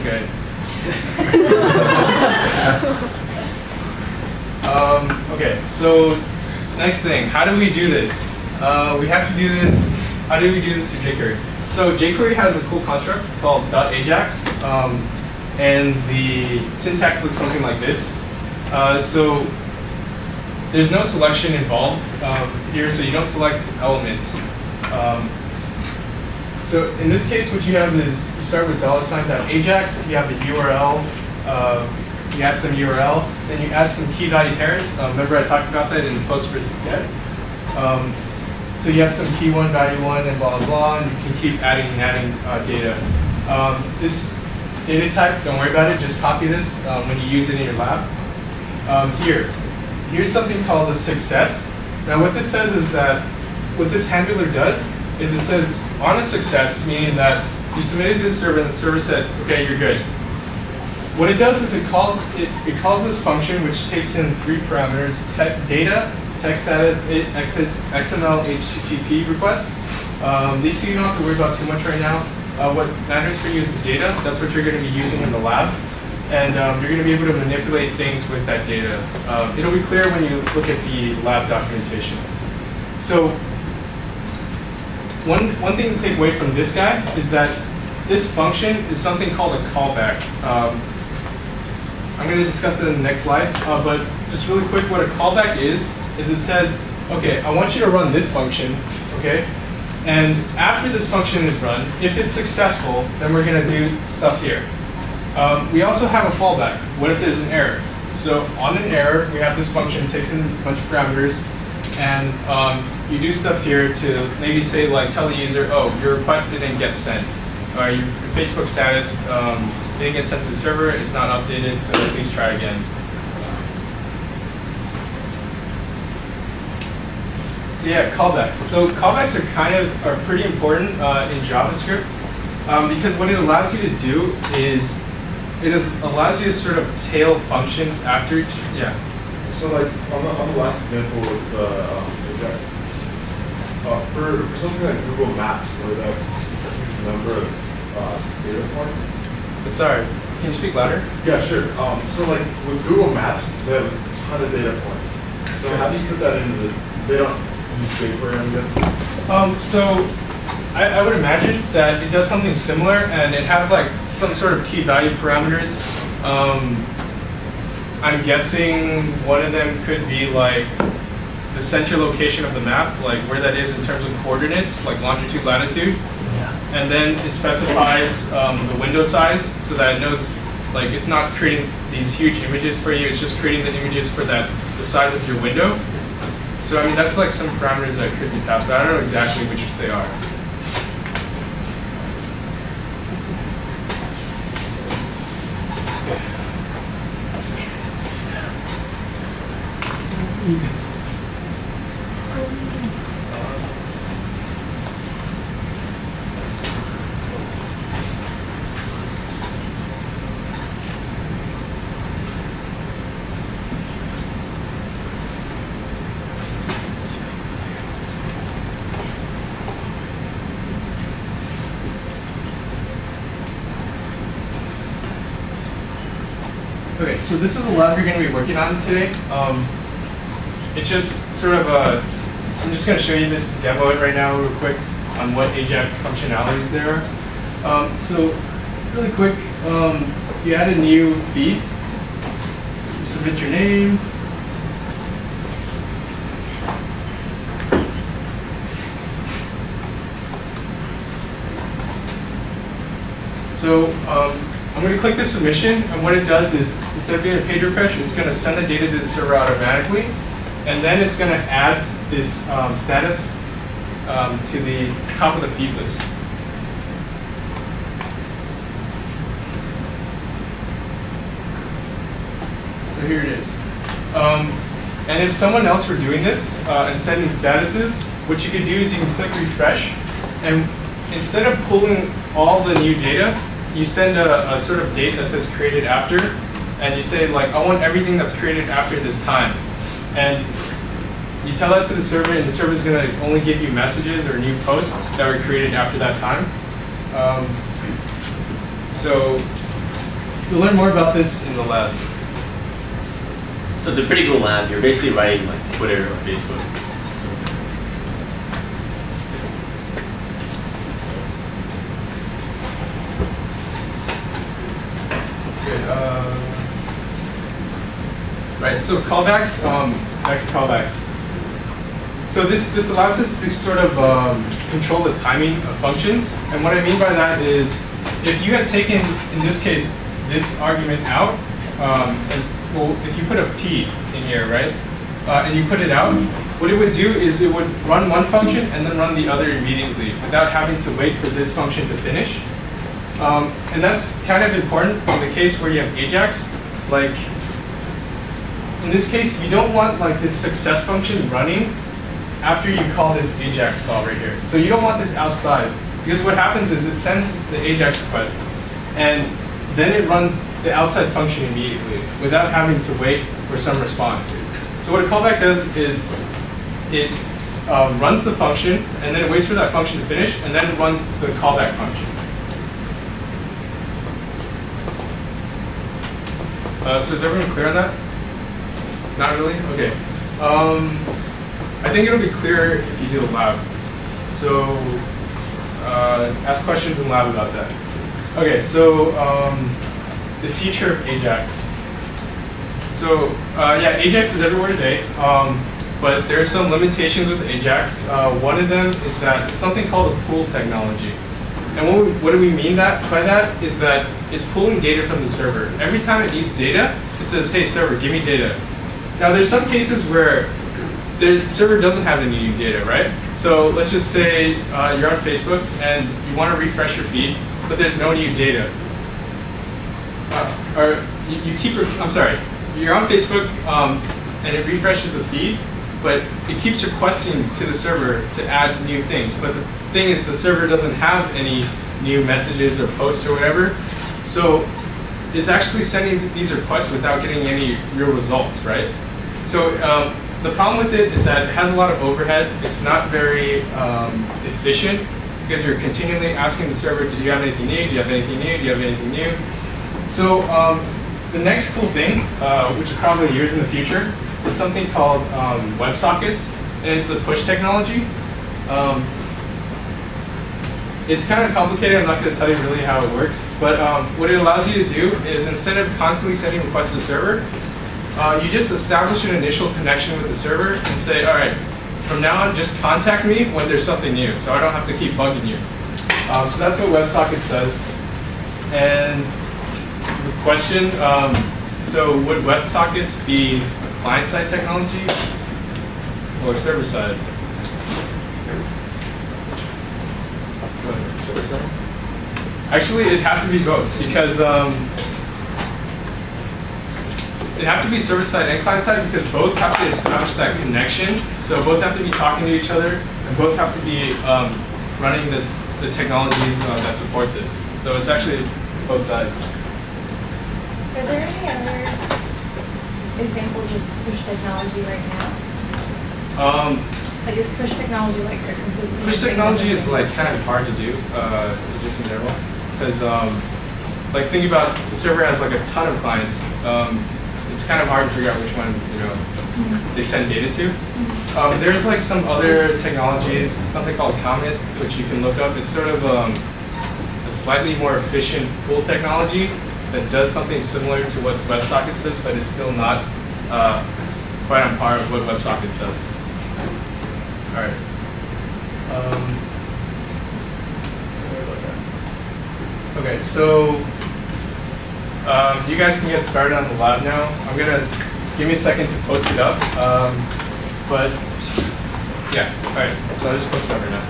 Okay. Okay, so next thing, how do we do this? We have to do this, how do we do this through jQuery? So jQuery has a cool construct called .ajax, and the syntax looks something like this. So there's no selection involved here, so you don't select elements. So in this case, what you have is you start with $.ajax, you have a URL, you add some URL, then you add some key value pairs. Remember I talked about that in post versus get. So you have some key 1, value 1, and blah, blah, blah, and you can keep adding and adding data. This data type, don't worry about it, just copy this when you use it in your lab. Here's something called a success. Now what this says is that, what this handler does is it says on a success, meaning that you submitted to the server and the server said, okay, you're good. What it does is it calls this function which takes in 3 parameters, data, text status, XML, HTTP request. These two you don't have to worry about too much right now. What matters for you is the data. That's what you're going to be using in the lab. And you're going to be able to manipulate things with that data. It'll be clear when you look at the lab documentation. So one thing to take away from this guy is that this function is something called a callback. I'm going to discuss it in the next slide, but just really quick, what a callback is it says, okay, I want you to run this function, okay? And after this function is run, if it's successful, then we're going to do stuff here. We also have a fallback. What if there's an error? So on an error, we have this function, takes in a bunch of parameters, and you do stuff here to maybe say, like, tell the user, oh, your request didn't get sent. Or your Facebook status didn't get sent to the server, it's not updated, so please try again. So yeah, callbacks. So callbacks are pretty important in JavaScript because what it allows you to do is allows you to sort of tail functions after each. Yeah. So like on the last example with AJAX, for something like Google Maps, where that huge number of data points. Sorry, can you speak louder? Yeah, sure. So like with Google Maps, they have a ton of data points. So how do you put that into the? They don't use jQuery, I'm guessing. So I would imagine that it does something similar, and it has like some sort of key value parameters. I'm guessing one of them could be like the center location of the map, like where that is in terms of coordinates, like longitude, latitude. Yeah. And then it specifies the window size so that it knows, like it's not creating these huge images for you, it's just creating the images for the size of your window. So I mean, that's like some parameters that could be passed, but I don't know exactly which they are. Okay, so this is the lab you're going to be working on today. It's just sort of I'm just going to show you this to demo it right now real quick on what AJAX functionalities there are. So really quick, you add a new feed, you submit your name, so I'm going to click the submission, and what it does is, instead of doing a page refresh, it's going to send the data to the server automatically, and then it's going to add this status to the top of the feed list. So here it is. And if someone else were doing this and sending statuses, what you could do is you can click refresh, and instead of pulling all the new data, you send a sort of date that says created after, and you say, like, I want everything that's created after this time. And you tell that to the server, and the server is going to only give you messages or new posts that were created after that time. So You'll learn more about this in the lab. So it's a pretty cool lab. You're basically writing like Twitter or Facebook. Okay. Right. So callbacks. Back to callbacks. So this allows us to sort of control the timing of functions. And what I mean by that is, if you had taken, in this case, this argument out, and well, if you put a p in here, right, and you put it out, what it would do is it would run one function and then run the other immediately without having to wait for this function to finish. And that's kind of important in the case where you have AJAX. Like, in this case, you don't want like this success function running after you call this AJAX call right here. So you don't want this outside, because what happens is it sends the AJAX request, and then it runs the outside function immediately without having to wait for some response. So what a callback does is it runs the function, and then it waits for that function to finish, and then it runs the callback function. So is everyone clear on that? Not really? Okay. I think it'll be clearer if you do a lab. So ask questions in lab about that. Okay, so the future of AJAX. So yeah, AJAX is everywhere today, but there are some limitations with AJAX. One of them is that it's something called a pool technology. And what do we mean by that is that it's pulling data from the server. Every time it needs data, it says, hey server, give me data. Now there's some cases where the server doesn't have any new data, right? So let's just say you're on Facebook and you want to refresh your feed, but there's no new data. I'm sorry, you're on Facebook and it refreshes the feed, but it keeps requesting to the server to add new things. But the thing is, the server doesn't have any new messages or posts or whatever. So it's actually sending these requests without getting any real results, right? So the problem with it is that it has a lot of overhead. It's not very efficient, because you're continually asking the server, do you have anything new? Do you have anything new? Do you have anything new? So the next cool thing, which is probably years in the future, is something called WebSockets, and it's a push technology. It's kind of complicated. I'm not going to tell you really how it works, but what it allows you to do is, instead of constantly sending requests to the server, you just establish an initial connection with the server and say, all right, from now on, just contact me when there's something new, so I don't have to keep bugging you. So that's what WebSockets does. And the question, so would WebSockets be a client-side technology or server-side? Actually, it'd have to be both, because it'd have to be server-side and client-side, because both have to establish that connection. So both have to be talking to each other, and both have to be running the technologies that support this. So it's actually both sides. Are there any other examples of push technology right now? Like, is push technology like a completely Push technology is like kind of hard to do, just in general, because like think about, the server has like a ton of clients. It's kind of hard to figure out which one they send data to. There's like some other technologies, something called Comet, which you can look up. It's sort of a slightly more efficient pool technology that does something similar to what WebSockets does, but it's still not quite on par with what WebSockets does. All right. Okay, so you guys can get started on the lab now. I'm gonna give me a second to post it up, but yeah. All right. So I'll just post it up right now.